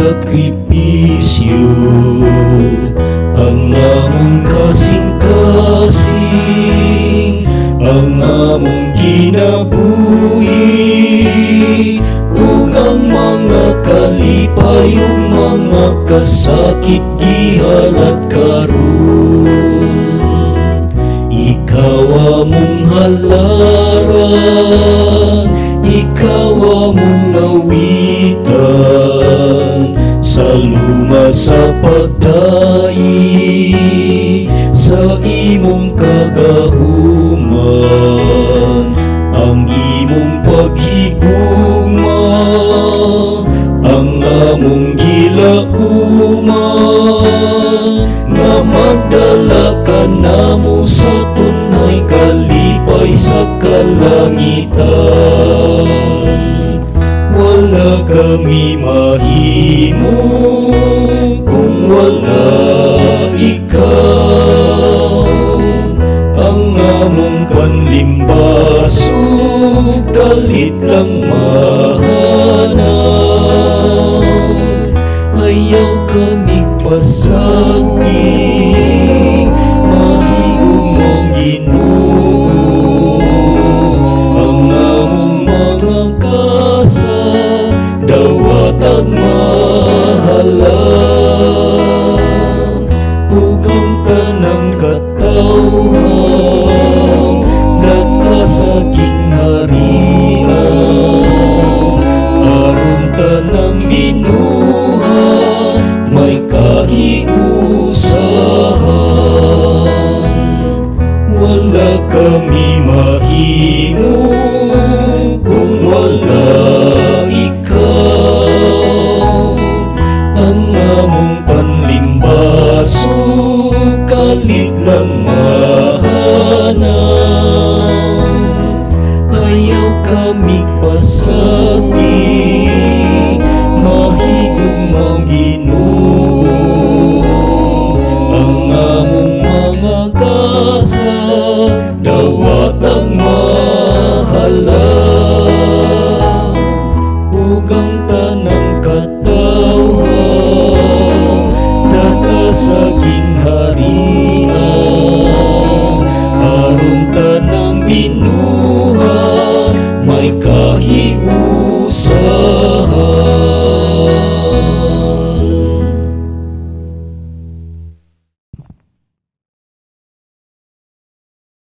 sakripisyo, ang among kasing-kasing, ang among kinabuhi, ug ang mga kalipay ug mga kasakit gihalat karon. Ikaw among halaran, ikaw among nawitan, sa luma sa pagdayi, sa imong kagahuman, ang imong paghigugma, ang among gilauman, nga magdala ka namo sa tunay kalipay sa kalangitan. Wala kami mahimo kung wala ikaw, ang among panlimbaso kalit lang mahanaw. Ayaw kami pasaging mahigong mong Ginoo, ang among mga kasa dawat ang mahalan, ug ang tanang katawhan datha sa gingharian, aron tanang binuhat may kahiusahan. Wala kami mahimo kung wala ikaw, ang among panlimbaso kalit lang mahanaw. Ayaw kami pasaging mahigong mong Ginoo, ang among mga kasa dawat ang mahalan, ug ang tanang katawhan datha sa gingharian, aron tanang binuhat